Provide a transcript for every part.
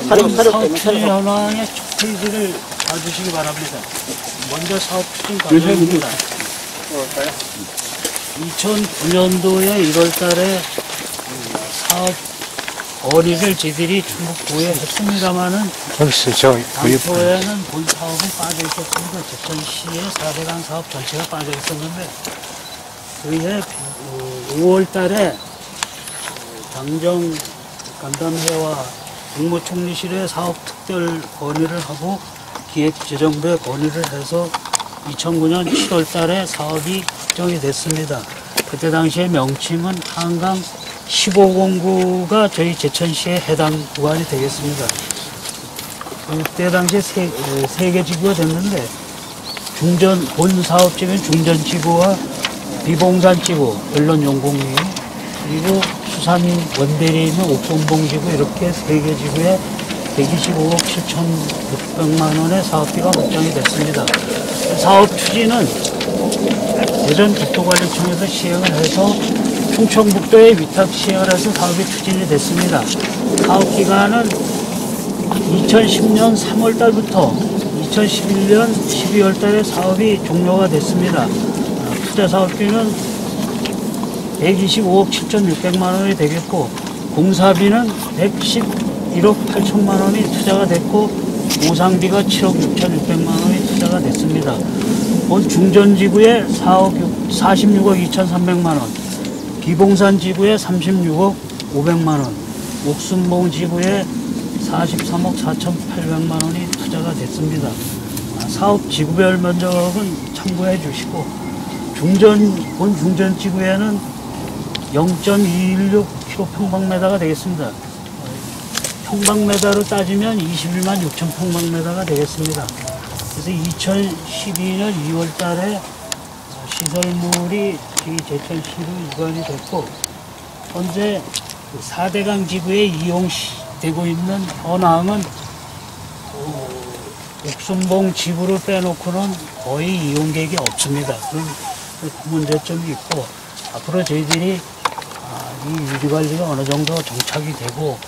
사업 추진 현황의 첫 페이지를 봐주시기 바랍니다. 먼저 사업 추진 과정입니다. 2009년도에 1월 달에 사업 건의를 저희들이 충북 고해했습니다만은 당초에는 본 사업은 빠져 있었습니다. 제천시의 4대강 사업 전체가 빠져 있었는데 그해 5월 달에 당정 간담회와 국무총리실에 사업 특별 건의를 하고 기획재정부에 건의를 해서 2009년 7월 달에 사업이 확정이 됐습니다. 그때 당시에 명칭은 한강 15공구가 저희 제천시의 해당 구간이 되겠습니다. 그때 당시에 세 개 지구가 됐는데 본 사업지는 중전지구와 비봉산지구, 연론용공리, 그리고 수산 원대리에 있는 옥선봉지구 이렇게 세 개 지구에 125억 7,600만 원의 사업비가 확정이 됐습니다. 사업 추진은 대전국토관리청에서 시행을 해서 충청북도에 위탁 시행을 해서 사업이 추진이 됐습니다. 사업 기간은 2010년 3월 달부터 2011년 12월 달에 사업이 종료가 됐습니다. 투자 사업비는 125억 7,600만 원이 되겠고 공사비는 111억 8천만 원이 투자가 됐고 보상비가 7억 6,600만 원이 투자가 됐습니다. 본 중전지구에 46억 2,300만 원, 비봉산 지구에 36억 500만 원, 옥순봉 지구에 43억 4,800만 원이 투자가 됐습니다. 사업 지구별 면적은 참고해 주시고 본 중전 지구에는 0.216km 평방미터가 되겠습니다. 평방미터로 따지면 21만 6천 평방미터가 되겠습니다. 그래서 2012년 2월 달에 시설물이 저희 제천시로 이관이 됐고 현재 4대강 지구에 이용되고 있는 현황은 옥순봉 지구를 빼놓고는 거의 이용객이 없습니다. 그런 문제점이 있고 앞으로 저희들이 이 유지관리가 어느 정도 정착이 되고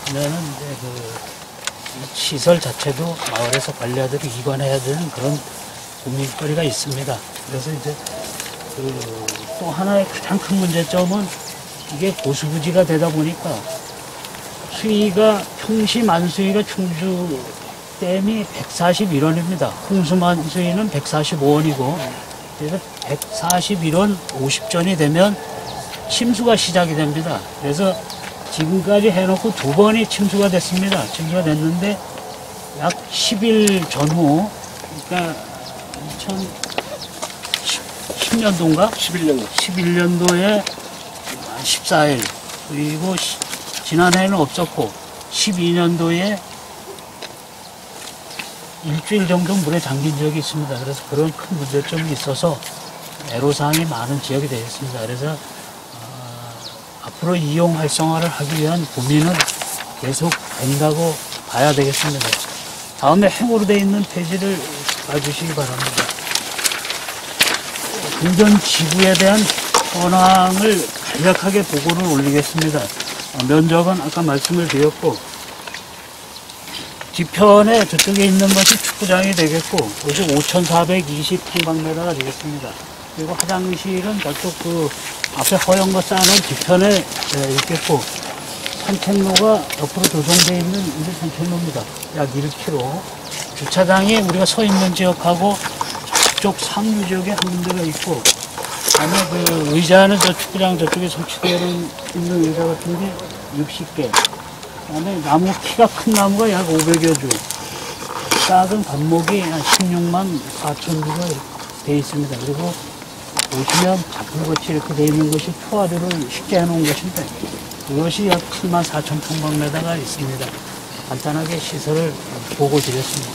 하면은 이제 시설 자체도 마을에서 관리하도록 이관해야 되는 그런 고민거리가 있습니다. 그래서 이제 또 하나의 가장 큰 문제점은 이게 고수부지가 되다 보니까 평시 만수위가 충주댐이 141원입니다. 홍수만수위는 145원이고 그래서 141원 50전이 되면 침수가 시작이 됩니다. 그래서 지금까지 해놓고 2번이 침수가 됐습니다. 침수가 됐는데 약 10일 전후, 그러니까 2010년도인가? 11년도에 14일, 그리고 지난해에는 없었고 12년도에 일주일 정도 물에 잠긴 적이 있습니다. 그래서 그런 큰 문제점이 있어서 애로사항이 많은 지역이 되겠습니다. 그래서 앞으로 이용 활성화를 하기 위한 고민은 계속 된다고 봐야 되겠습니다. 다음에 행으로 되어 있는 페이지를 봐주시기 바랍니다. 중전 지구에 대한 현황을 간략하게 보고를 올리겠습니다. 면적은 아까 말씀을 드렸고 뒤편에 저쪽에 있는 것이 축구장이 되겠고 여기 5,420평방미터가 되겠습니다. 그리고 화장실은 저쪽 앞에 허연 거 쌓아놓은 뒤편에 있겠고 산책로가 옆으로 조성되어 있는 이게 산책로입니다. 약 1km. 주차장이 우리가 서 있는 지역하고 저쪽 상류 지역에 한 군데가 있고 그다음에 의자는 저 축구장 저쪽에 설치되어 있는 의자 같은 게 60개. 그다음에 나무 키가 큰 나무가 약 500여 주. 작은 관목이 한 16만 4천 주가 되어 있습니다. 그리고 보시면 작품같이 이렇게 되어 있는 것이 투하류를 쉽게 해놓은 것인데 이것이 약 7만 4천 평방미터가 있습니다. 간단하게 시설을 보고 드렸습니다.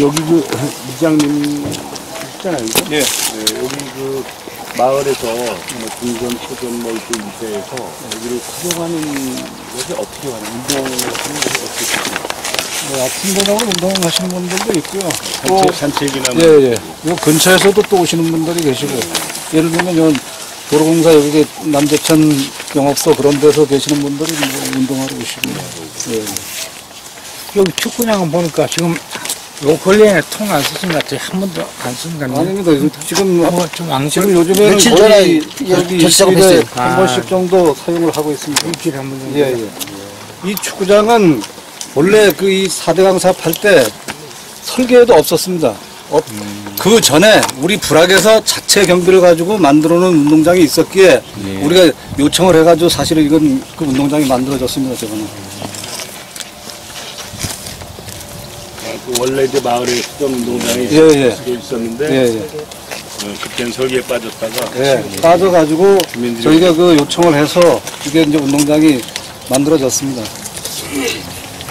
여기 이장님 있잖아요. 네. 여기 마을에서 중전, 초전 이렇게 위세해서 여기를 활용하는 것이 어떻게 하는 운동을 하는 것이 어떻게 되나요? 아침 저녁으로 운동하시는 분들도 있고요. 산책이나 예. 요 근처에서도 또 오시는 분들이 계시고 예를 들면 도로공사 여기 남대천 영업소 그런 데서 계시는 분들이 뭐 운동하러 오십니다. 예. 여기 축구장은 보니까 지금 요 근래에는 통 안 쓰신 것 같아요. 한 번도 안 쓴 것 같네요. 아닙니다. 지금 좀 앙증. 지금 요즘에는 며칠 전에 거의 여기 일주일에 한 아. 번씩 정도 사용을 하고 있습니다. 일주일에 한 번 정도. 예, 예. 이 축구장은 원래 그 이 4대 강사업 할 때 설계에도 없었습니다. 그 전에 우리 불악에서 자체 경비를 가지고 만들어 놓은 운동장이 있었기에 우리가 요청을 해가지고 사실은 이건 그 운동장이 만들어졌습니다. 저거는. 그 원래 이제 마을에 수전 운동장이 예, 예. 있었는데 예, 예. 그때는 설계에 빠졌다가 예. 빠져가지고 주민들이 저희가 그 요청을 해서 이게 이제 운동장이 만들어졌습니다.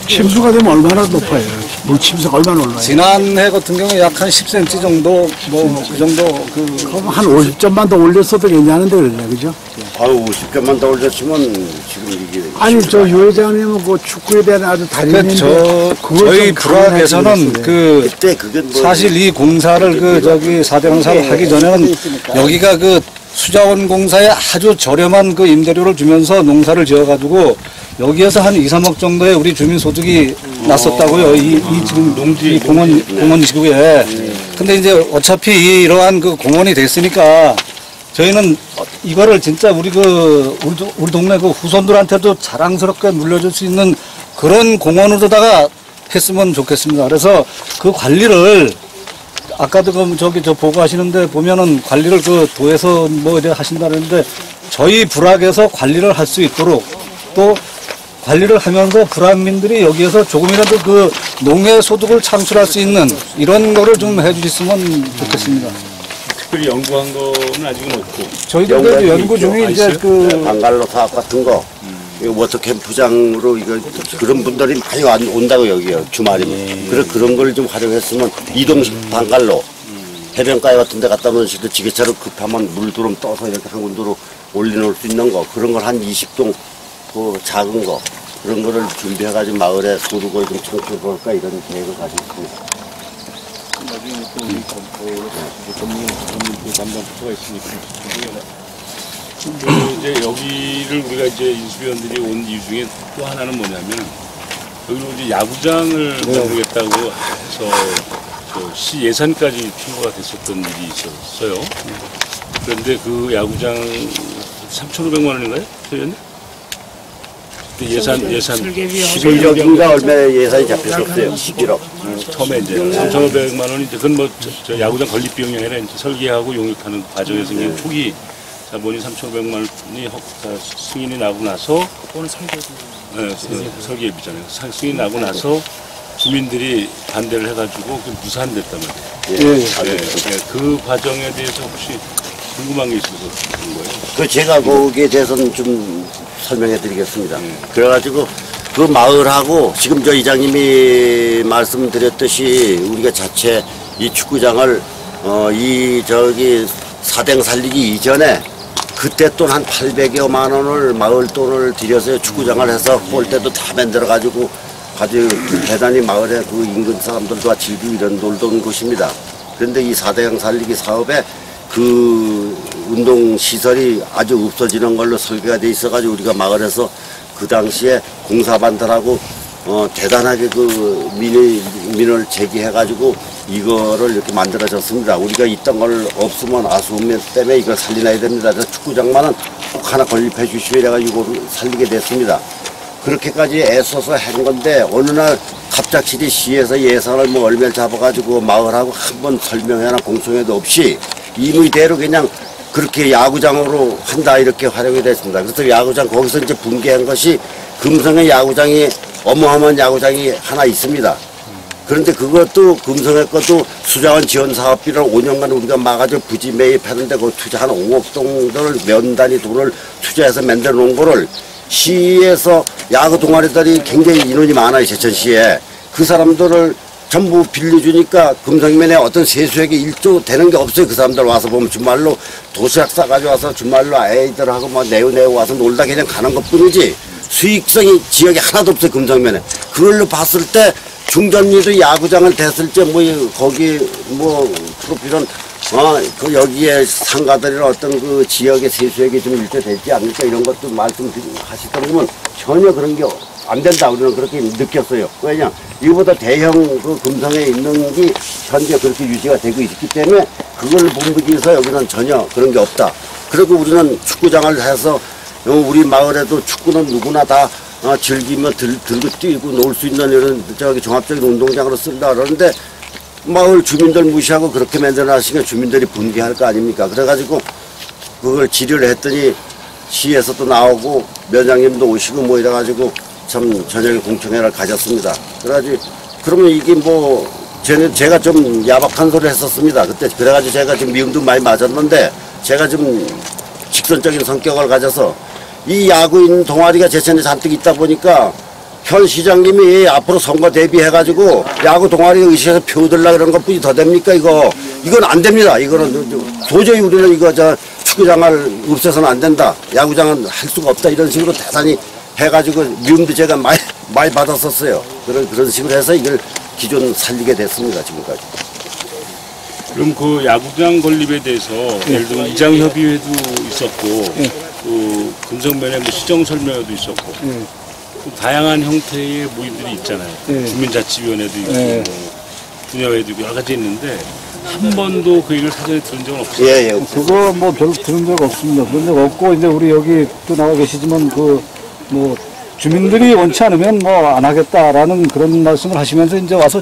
침수가 되면 얼마나 높아요? 물 침수가 얼마나 올라요? 지난해 같은 경우에 약 한 10cm 정도, 뭐, 그 정도, 그럼 한 50점만 더 올렸어도 괜찮은데 그러네, 그죠? 아유 50점만 더 올렸으면 지금 이게 아니, 저 유 회장님은 그 축구에 대한 아주 달인인데 저희 불악에서는 그, 그때 그게 뭐 사실 이 공사를 그 저기 4대 공사를 하기 전에는 여기가 그 수자원 공사에 아주 저렴한 그 임대료를 주면서 농사를 지어가지고 여기에서 한 2, 3억 정도의 우리 주민 소득이 났었다고요. 이 지금 이 공원 지구에. 근데 이제 어차피 이러한 그 공원이 됐으니까 저희는 이거를 진짜 우리 동네 그 후손들한테도 자랑스럽게 물려줄 수 있는 그런 공원으로다가 했으면 좋겠습니다. 그래서 그 관리를 아까도 그 저기 저 보고하시는데 보면은 관리를 그 도에서 뭐 이래 하신다는데 저희 불악에서 관리를 할 수 있도록 또 관리를 하면서 불악민들이 여기에서 조금이라도 그 농해 소득을 창출할 수 있는 이런 거를 좀 해주셨으면 좋겠습니다. 특별히 연구한 거는 아직은 없고 저희도 그래도 연구 중에 이제 그 방갈로 사업 같은 거 이거 워터 캠프장으로 이거 그런 분들이 많이 온다고 여기요 주말이면 그런 걸 좀 활용했으면 이동식 방갈로 해변가에 같은 데 갖다 놓으시도 지게차로 급하면 물 들어오면 떠서 이렇게 한 군데로 올려놓을 수 있는 거 그런 걸 한 20동 그 작은 거 그런 거를 준비해가지고 마을에 소득을 좀 창출해볼까 이런 계획을 가지고 있습니다. 나중에 또 우리 전문 담당 부처가 있으니까 이제 여기를 우리가 이제 인수위원들이 온 이유 중에 또 하나는 뭐냐면 여기로 이제 야구장을 만들겠다고 해서 시 예산까지 통과가 됐었던 일이 있었어요. 그런데 그 야구장 3,500만 원인가요? 저희는? 예산 11억인가 얼마 예산이 잡혔었어요. 11억. 처음에 이제 3,500만 원이 이제 그건 뭐 저 야구장 건립 비용이 아니라 이제 설계하고 용역하는 과정에서 생긴 초기 자본이 3,500만 원이 승인이 나고 나서 설계비잖아요. 승인이 나고 나서 주민들이 반대를 해가지고 그 무산됐단 말이에요. 그 과정에 대해서 혹시 궁금한 게 있어서 그런 거예요? 그 제가 거기에 대해서는 좀 설명해 드리겠습니다. 그래가지고 그 마을하고 지금 저 이장님이 말씀드렸듯이 우리가 자체 이 축구장을 이 저기 사댕 살리기 이전에 그때 돈 한 800여만 원을 마을 돈을 들여서 축구장을 해서 골대도 다 만들어가지고 아주 대단히 마을의 그 인근 사람들과 즐기고 이런 놀던 곳입니다. 그런데 이 4대강 살리기 사업에 그 운동시설이 아주 없어지는 걸로 설계가 돼 있어가지고 우리가 마을에서 그 당시에 공사반들하고 대단하게 그 민을 제기해가지고 이거를 이렇게 만들어졌습니다. 우리가 있던 걸 없으면 아쉬움 때문에 이걸 살려놔야 됩니다. 그래서 축구장만은 꼭 하나 건립해 주시오 이래가지고 이거를 살리게 됐습니다. 그렇게까지 애써서 한 건데 어느 날 갑작스레 시에서 예산을 뭐 얼마를 잡아가지고 마을하고 한번 설명회나 공청회도 없이 임의대로 그냥 그렇게 야구장으로 한다 이렇게 활용이 됐습니다. 그래서 야구장 거기서 이제 붕괴한 것이 금성의 야구장이 어마어마한 야구장이 하나 있습니다. 그런데 그것도 금성의 것도 수자원 지원 사업비를 5년간 우리가 막아줘 부지 매입하는데 그 투자 한 5억 정도를 면 단위 돈을 투자해서 만들어 놓은 거를 시에서 야구 동아리들이 굉장히 인원이 많아요. 제천시에. 그 사람들을 전부 빌려주니까 금성면에 어떤 세수액이 1조 되는 게 없어요. 그 사람들 와서 보면 주말로 도시락 싸가지고 와서 주말로 아이들하고 뭐 내고 와서 놀다 그냥 가는 것 뿐이지 수익성이 지역에 하나도 없어요. 금성면에. 그걸로 봤을 때 중전리도 야구장을 됐을 때 뭐 거기 뭐 프로필은 그 여기에 상가들이나 어떤 그 지역의 세수액이 좀 일조되지 않을까 이런 것도 말씀하시던 거면 전혀 그런 게 안 된다. 우리는 그렇게 느꼈어요. 왜냐, 이거보다 대형 그 금성에 있는 게 현재 그렇게 유지가 되고 있기 때문에 그걸 본보기 위해서 여기는 전혀 그런 게 없다. 그리고 우리는 축구장을 해서 우리 마을에도 축구는 누구나 다 즐기며 들고 뛰고 놀 수 있는 이런 저기 종합적인 운동장으로 쓴다 그러는데 마을 주민들 무시하고 그렇게 만들어놨으니까 주민들이 분개할 거 아닙니까? 그래가지고 그걸 질의를 했더니 시에서도 나오고 면장님도 오시고 뭐 이래가지고 참 저녁에 공청회를 가졌습니다. 그래가지고 그러면 이게 뭐 제가 좀 야박한 소리를 했었습니다. 그때 그래가지고 제가 좀 미움도 많이 맞았는데 제가 좀 직선적인 성격을 가져서 이 야구인 동아리가 제천에 잔뜩 있다 보니까 현 시장님이 앞으로 선거 대비해가지고 야구 동아리 의식해서 표 들라 그런 것뿐이 더 됩니까? 이건 안 됩니다. 이거는 도저히 우리는 이거 축구장을 없애서는 안 된다. 야구장은 할 수가 없다. 이런 식으로 대단히 해가지고 미움도 제가 많이 받았었어요. 그런 식으로 해서 이걸 기존 살리게 됐습니다. 지금까지. 그럼 그 야구장 건립에 대해서 예를 들면 이장협의회도 있었고 그 금성면에 뭐 시정설명회도 있었고 다양한 형태의 모임들이 있잖아요. 주민자치위원회도 있고 뭐 분야회도 있고 여러 가지 있는데 한 번도 그 얘기를 사전에 들은 적은 없어요. 예. 그거 뭐 별로 들은 적 없습니다. 그런 적 없고, 이제 우리 여기 또 나와 계시지만 뭐 주민들이 원치 않으면 뭐 안 하겠다라는 그런 말씀을 하시면서 이제 와서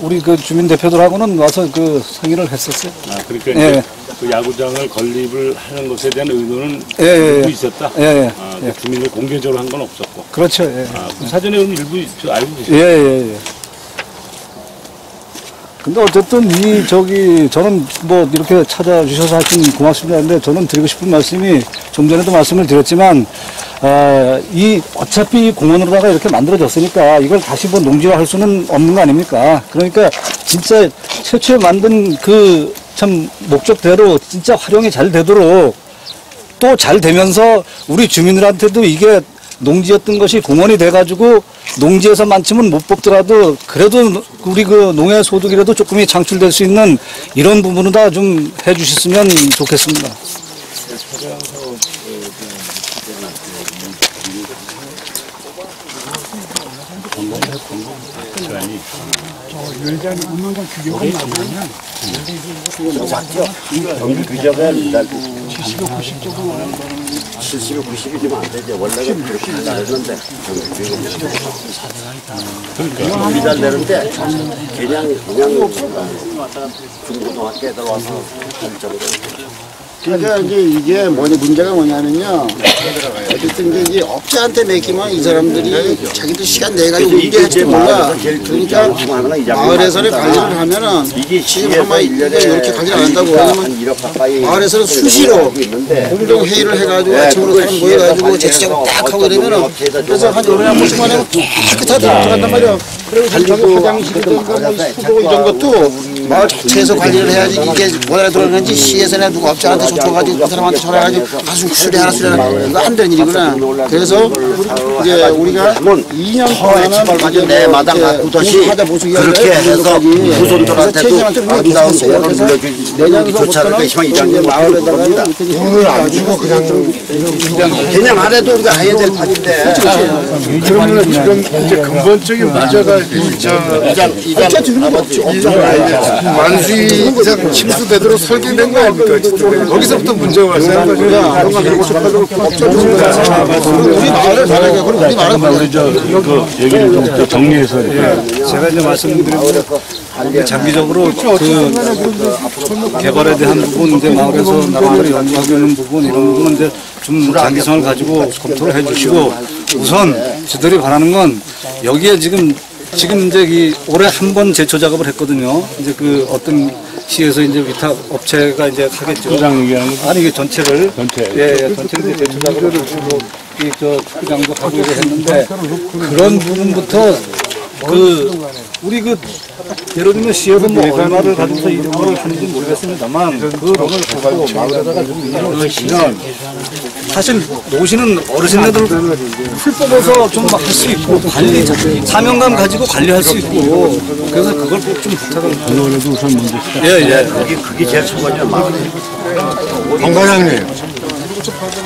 우리 그 주민 대표들하고는 와서 그 상의를 했었어요. 그러니까 이제 그 야구장을 건립을 하는 것에 대한 의도는 일부 있었다. 주민들 공개적으로 한 건 없었고. 그렇죠. 그 사전에 일부 알고 계시죠? 근데 어쨌든 저는 뭐 이렇게 찾아주셔서 하여튼 고맙습니다. 근데 저는 드리고 싶은 말씀이 좀 전에도 말씀을 드렸지만, 어차피 이 공원으로다가 이렇게 만들어졌으니까 이걸 다시 뭐 농지화할 수는 없는 거 아닙니까? 그러니까 진짜 최초에 만든 그 참 목적대로 진짜 활용이 잘 되도록 또 잘 되면서 우리 주민들한테도 이게 농지였던 것이 공원이 돼가지고 농지에서 많지는 못 뽑더라도 그래도 우리 그 농해 소득이라도 조금이 창출될 수 있는 이런 부분을 다 좀 해주셨으면 좋겠습니다. 열장이 운동장 규격은 맞으면 경기 규정은 70에 90 정도 70에 90이면 안 되죠. 원래가 그렇게 하자 했는데 경기 잘 내는데 그냥 중고등학교 애들 와서 할 정도. 그러니까 이게 문제가 뭐냐면요. 어쨌든 이제 업자한테 맡기면 이 사람들이 자기들 시간 내가지고 운대할지 몰라. 그러니까 마을에서는 관리를 하면은 지금 아마 이렇게 관리를 안 한다고 그러면 마을에서는 수시로 공동회의를 해가지고 아침으로 사람 모여가지고 제치작업 딱 하고 이러면은 그래서 한 열흘에 한 번씩만 하면 깨끗하게 들어간단 말이야. 그리고 저기 화장실이든가 뭐 수도 이런 것도 마을 자체에서 관리를 해야지 이게 뭐라 들어가는지 시에서나 누가 업자한테 쫓아가지고 그 사람한테 전화해가지고 수리하라 이거 안 되는 일이구나. 그래서 이제 우리가 2년 동안은 내 마당 가꾸듯이 그렇게 해서 후손들한테도 아름다운 공원을 물려주기 좋잖아요. 희망 이장님 마을에다가 돈을 안 주고 그냥 안 해도 우리가 해야 될 판인데. 그러면 지금 이제 근본적인 문제가 만수이 침수되도록 설계된 거 아닙니까? 여기서부터 문제가 왔어요. 우리 마을을 잘하게 그럼 우리 마을을 우리 그 얘기를 좀 정리해서 제가 이제 말씀드린 게 장기적으로 그 개발에 대한 부분, 이제 마을에서 나름대로 연구하고 있는 부분, 이런 부분은 이제 좀 장기성을 가지고 검토를 해주시고, 우선 저들이 바라는 건 여기에 지금 이제 올해 한 번 제초 작업을 했거든요. 이제 그 어떤 시에서 이제 위탁 업체가 이제 하겠죠. 축구장 얘기하는 거? 아니, 이게 전체를. 전체를 이제 제초 작업을 하고, 축구장도 하고 이제 했는데, 그런 부분부터 우리 예를 들면 시에서 뭐 얼마를 가지고서 이런 걸 하는지 모르겠습니다만, 그 돈을 가지고 마을에다가 좀 운영을 시키면 사실 노시는 어르신들 풀 뽑아서 좀 할 수 있고 관리 사명감 가지고 관리할 수 있고 그래서 그걸 꼭 좀 부탁을 그거라도 우선 먼저 시작. 예예. 그게 제일 최고죠, 마을에.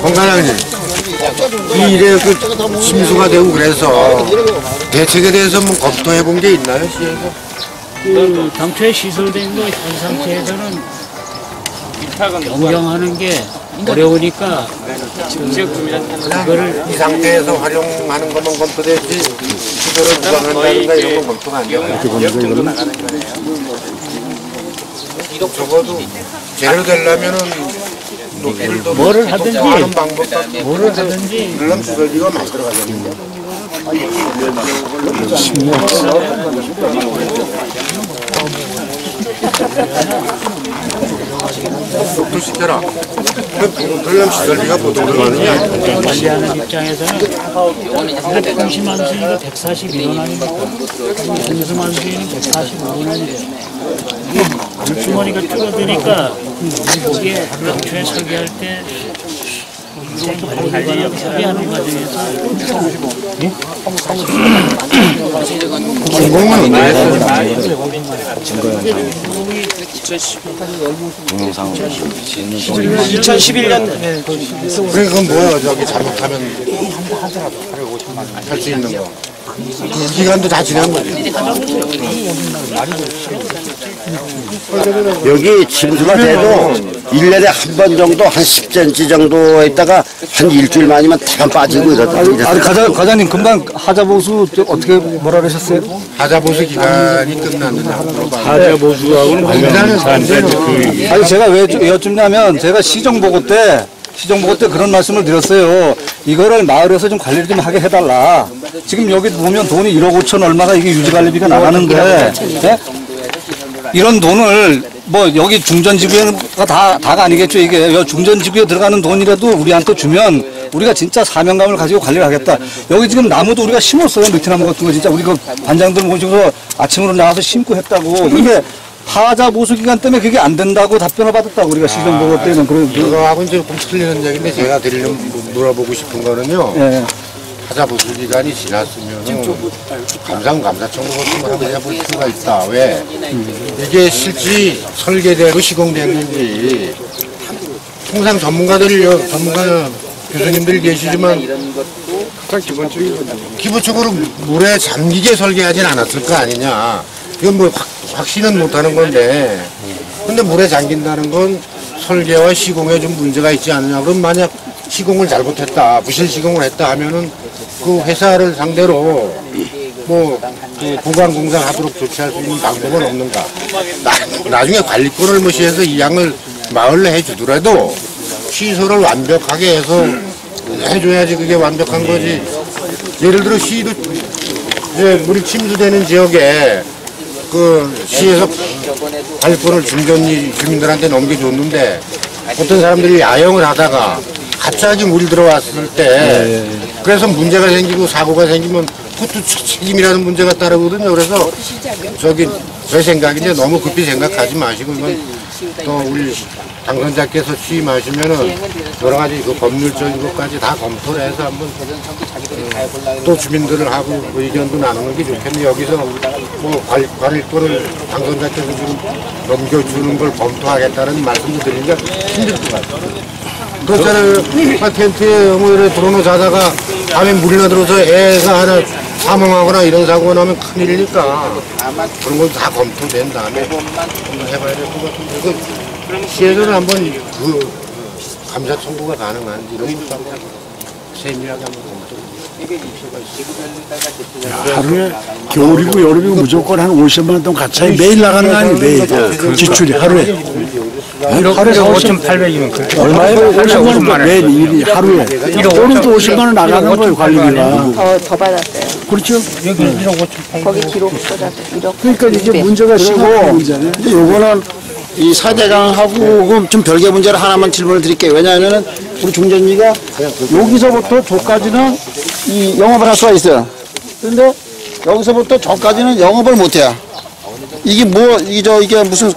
건강장님, 이 일에 그 침수가 되고 그래서 대책에 대해서 뭐 검토해 본 게 있나요, 시에서? 그 당초에 시설된 거 현 상태에서는 변경하는 게 어려우니까 그거를 이 상태에서 활용하는 것만 검토되지 시설을 보강한다든가 이런 건 검토가 안 돼요. 적어도 제대로 되려면은 높이를 더 뭐를 하든지 하는 방법 뭐를 하든지 그럼 시설비가 많이 들어가겠는데. 속도 시켜라. 그럼 시설비가 보통 들어가느냐? 관리하는 입장에서는 130만 수니까 141원 아닙니까? 한수만 수는 145원인데 물주머니가 줄어드니까 이게 당초에 설계할 때 관리 설계하는 과정에서 공공은 언제 했어요? 2011년 그래 그건 뭐야 저기 잘못하면 할 수 있는 거. 그 기간도 다 지난 거지. 여기 침수가 돼도 1년에 한 번 정도 한 10cm 정도 있다가 한 일주일 만이면 다간 빠지고 이러더라고요. 아니 과장님 금방 하자보수 어떻게 뭐라 그러셨어요? 하자보수 기간이 끝났는데 하자보수하고는 관련이 그 아니 제가 왜 여쭙냐면 제가 시정보고 때 그런 말씀을 드렸어요. 이거를 마을에서 좀 관리를 좀 하게 해달라. 지금 여기 보면 돈이 1억 5천 얼마가 이게 유지관리비가 나가는데 네? 이런 돈을 뭐 여기 중전지구가 다가 아니겠죠. 이게 중전지구에 들어가는 돈이라도 우리한테 주면 우리가 진짜 사명감을 가지고 관리를 하겠다. 여기 지금 나무도 우리가 심었어요. 느티나무 같은 거 진짜 우리 그 반장들 모시고서 아침으로 나와서 심고 했다고. 이게 하자 보수 기간 때문에 그게 안 된다고 답변을 받았다고 우리가 시정 보고 때는 그거하고 이제 조금 틀리는 얘기인데 제가 물어보고 싶은 거는요. 예. 하자보수 기간이 지났으면 감사 청구 같은 거 한번 해볼 필요가 있다. 왜? 이게 실제 설계되고 시공됐는지 통상 전문가 교수님들 계시지만 기본적으로 물에 잠기게 설계하진 않았을 거 아니냐. 이건 뭐 확신은 못하는 건데 근데 물에 잠긴다는 건 설계와 시공에 좀 문제가 있지 않느냐. 그럼 만약 시공을 잘못했다, 부실 시공을 했다 하면은 그 회사를 상대로 뭐 보강공사 하도록 조치할 수 있는 방법은 없는가. 나중에 관리권을 무시해서 이 양을 마을로 해주더라도 시설을 완벽하게 해서 해줘야지 그게 완벽한 거지. 예를 들어 시도 이제 물이 침수되는 지역에 그 시에서 관리권을 주민들한테 넘겨줬는데 어떤 사람들이 야영을 하다가 갑자기 물이 들어왔을 때 그래서 문제가 생기고 사고가 생기면 그것도 책임이라는 문제가 따르거든요. 그래서 제 생각인데 너무 급히 생각하지 마시고 이건 또 우리 당선자께서 취임하시면은 여러 가지 그 법률적인 것까지 다 검토를 해서 한번 또 주민들을 하고 의견도 나누는 게 좋겠는데 여기서 뭐 관리권을 당선자께서 지금 넘겨주는 걸 검토하겠다는 말씀도 드리니까 힘들 것 같아요. 그렇잖아요. 텐트에 어머니를 들어놓고 자다가 밤에 물이나 들어서 애가 하나 사망하거나 이런 사고가 나면 큰일이니까 그런 걸 다 검토된 다음에 한번 해봐야 될 것 같은데 그 시에서는 한번 그 감사 청구가 가능한지 이런 것도 한번 세밀하게 한번 검토. 하루에 겨울이고 여름이고 무조건 한 50만 원 돈 같이 매일 나가는 거 아니에요. 매일 지출이 하루에 5,800이면 그렇게 얼마예요? 50만 원 매일 일이 하루에 오늘도 50만 원 나가는 거예요. 관리비가 더 받았어요. 그렇죠. 여기 1억 5,800. 거기 기록 쏟아서 1억. 그러니까 이게 문제가 심하고 이제 요거는 이 4대강하고 좀 별개 문제를 하나만 질문을 드릴게요. 왜냐하면은 우리 중전지가 여기서부터 저까지는 이 영업을 할 수가 있어요. 그런데 여기서부터 저까지는 영업을 못 해요. 이게 뭐, 이게 무슨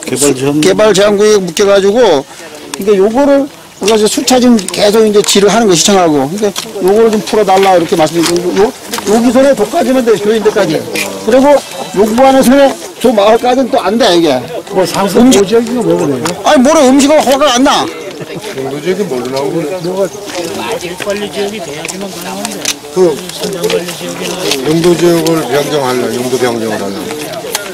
개발 제한구역에 묶여가지고, 그러니까 요거를 우리가 이제 수차 지금 계속 이제 질을 하는 거 시청하고. 그러니까 요거를 좀 풀어달라 이렇게 말씀드리고, 여기서는 독까지면 돼, 교인들까지. 그리고 요구하는 저 마을까지는 또 안 돼, 이게. 뭐 상승 보지하기가 뭐 그래요? 아니, 뭐래, 음식은 허가가 안 나. 용도지역이 뭘로 나오고 관리 지역이 돼야지만 가능한데. 생산 관리 지역이나 용도지역을 변경하려 용도 변경을 하려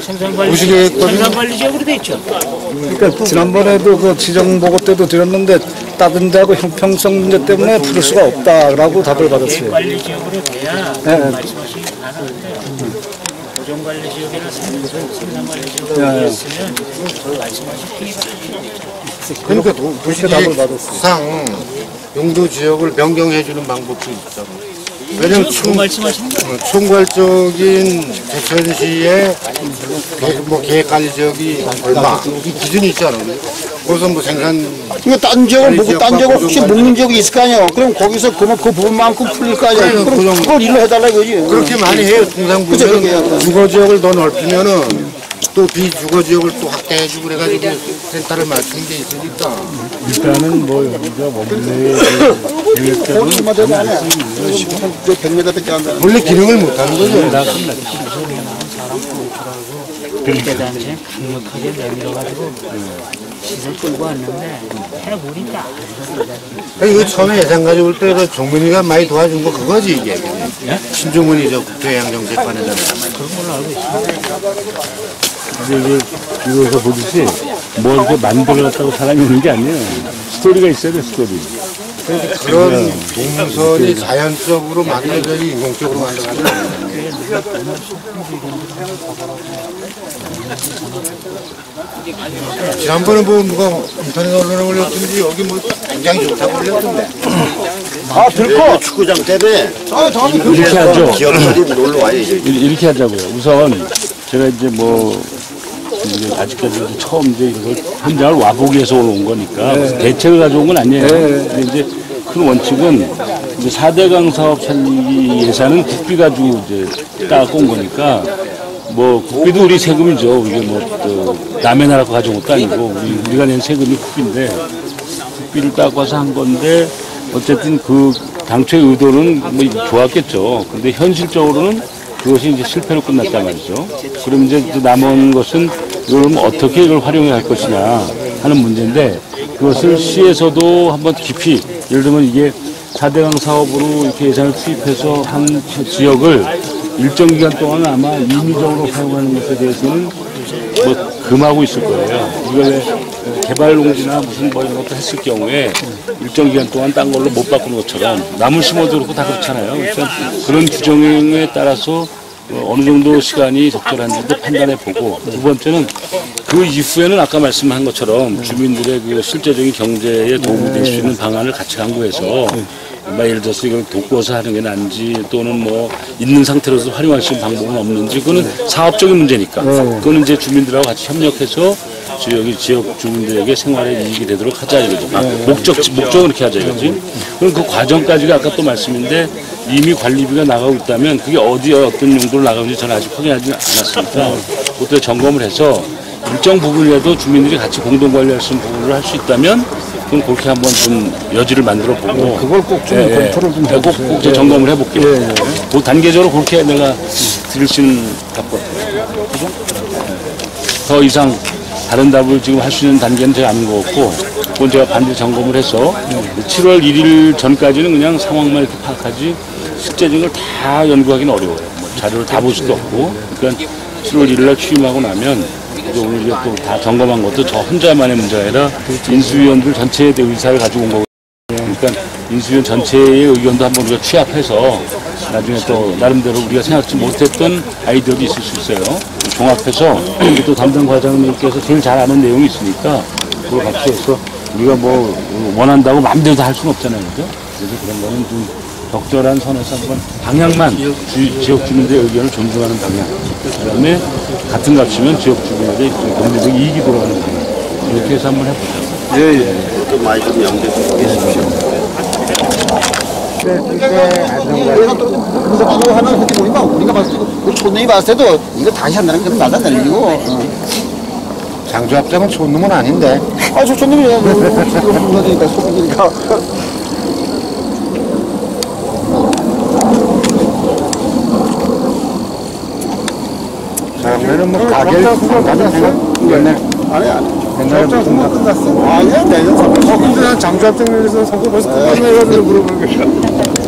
생산 관리 무시계획거든요. 생산 관리 지역으로 돼 있죠. 그러니까 지난번에도 그 지정 보고 때도 드렸는데 다른 데하고 형평성 문제 때문에 부를 수가 없다라고 답을 받았어요. 관리 지역으로 돼야 네. 말씀하시기 가능한데 고정 관리 지역이나 생산 관리 지역으로 있으면 말씀하신 피해가 그러니까 도시계획상 용도지역을 변경해주는 방법도 있다고. 왜냐면 말씀하시는 거예요. 총괄적인 대천시의 계획관리지역이 얼마 이 기준이 있잖아. 그래서 뭐 생산 이거 딴 지역을 보고 딴 지역을 혹시 먹는 지역이 있을 거 아니에요. 그럼 거기서 그 부분만큼 풀릴 거 아니에요. 그럼 그걸 일로 해달라 이거지. 그렇게 많이 해요. 통상 보면 주거지역을 더 넓히면은 또 비주거지역을 또 확대해주고 그래가지고 센터를 맞추는 게 있으니까. 일단은 뭐 여기가 원래 거기만 되면 안 해. 100m밖에 안 돼. 원래 기능을 못하는 거죠. 대단체 강력하게 내밀어가지고 시설 끌고 왔는데 해물이 딱 이거 처음에 예산 가져올 때 그 종민이가 많이 도와준 거 그거지 이게. 신종문이 저 국토해양정책관에다가. 이거서 보듯이 뭐 이렇게 만들어놨다고 사람이 오는 게 아니에요. 스토리가 있어야 돼, 스토리. 그런 동선이 자연적으로 만들어져야지 인공적으로 만들어가지 않아요. 지난번에 뭐 누가 인터넷 언론에 올렸던지 여기 뭐 굉장히 좋다고 올렸던데. 아, 들고. 축구장 때문에 이렇게 하죠. 기업들이 놀러 와요. 이제. 이렇게 하자고요. 우선 제가 이제 뭐 이제 아직까지 처음 이제 이걸 현장을 와보기 위해서 온 거니까 대책을 가져온 건 아니에요. 근데 이제 큰 원칙은 이제 4대강 사업 살리기 예산은 국비 가지고 이제 따갖고 온 거니까 뭐 국비도 우리 세금이죠. 이게 뭐 남의 나라 거 가져온 것도 아니고 우리가 낸 세금이 국비인데 국비를 따고 와서 한 건데 어쨌든 그 당초의 의도는 뭐 좋았겠죠. 근데 현실적으로는 그것이 이제 실패로 끝났단 말이죠. 그럼 이제 남은 것은 이걸 어떻게 이걸 활용할 것이냐 하는 문제인데 그것을 시에서도 한번 깊이 예를 들면 이게 4대강 사업으로 이렇게 예산을 투입해서 한 지역을 일정 기간 동안 아마 임의적으로 사용하는 것에 대해서는 뭐 금하고 있을 거예요. 이걸 개발농지나 무슨 뭐 이런 것도 했을 경우에 일정 기간 동안 딴 걸로 못 바꾸는 것처럼 나무 심어도 그렇고 다 그렇잖아요. 그래서 그런 규정에 따라서 어느 정도 시간이 적절한지도 판단해 보고 두 번째는 그 이후에는 아까 말씀한 것처럼 주민들의 그 실제적인 경제에 도움이 될 수 있는 방안을 같이 강구해서 예를 들어서 이걸 돕고서 하는 게 나은지 또는 뭐 있는 상태로서 활용할 수 있는 방법은 없는지 그거는 사업적인 문제니까 그거는 이제 주민들하고 같이 협력해서 여기 지역 주민들에게 생활에 이익이 되도록 하자 이거죠. 목적은 그렇게 하자 이거지. 그럼 그 과정까지가 아까 또 말씀인데 이미 관리비가 나가고 있다면 그게 어디에 어떤 용도로 나가는지 저는 아직 확인하지 않았으니까 그것도 점검을 해서 일정 부분이라도 주민들이 같이 공동 관리할 수 있는 부분을 할 수 있다면 그럼 그렇게 한번 좀 여지를 만들어 보고 그걸 꼭 좀 검토를 좀 해주세요. 꼭 점검을 해볼게요. 그 단계적으로 그렇게 내가 드릴 수 있는 답 같아요. 더 이상 다른 답을 지금 할 수 있는 단계는 제가 아닌 것 같고 그건 제가 반드시 점검을 해서 7월 1일 전까지는 그냥 상황만 이렇게 파악하지 실제적인 걸 다 연구하기는 어려워요. 뭐 자료를 다 볼 수도 없고 그러니까 7월 1일 날 취임하고 나면 오늘 우리가 또 다 점검한 것도 저 혼자만의 문제가 아니라 인수위원들 전체의 의사를 가지고 온 거거든요. 그러니까 인수위원 전체의 의견도 한번 우리가 취합해서 나중에 또 나름대로 우리가 생각지 못했던 아이디어도 있을 수 있어요. 종합해서 또 담당 과장님께서 제일 잘 아는 내용이 있으니까 그걸 같이 해서 우리가 뭐 원한다고 마음대로 다 할 수는 없잖아요. 그죠? 그래서 그런 거는 좀 적절한 선에서 한번 방향만 지역 주민들의 의견을 존중하는 방향 그 다음에 같은 값이면 지역 주민들의 경제적 이익이 돌아가는 방향 이렇게 해서 한번 해보자. 그것도 많이 좀 염두에 두고 계십시오. 그래서 그거 하나 그렇게 보니까 우리가 봤을 때, 우리 촌놈이 봤을 때도 이거 다시 한다는 건 말도 안 되는 일이고. 장조합장은 좋은 놈은 아닌데. 아, 저 놈이야. 소문이니까, 소문이니까. 자, 그러면 뭐 가게를 가졌어? 옛날. 아니, 아니. 옛날에 무슨 끝났어? 아니야, 내년. 근데 난 장조합장에서 선거 벌써 끝났네 해가지고 물어보는 거야.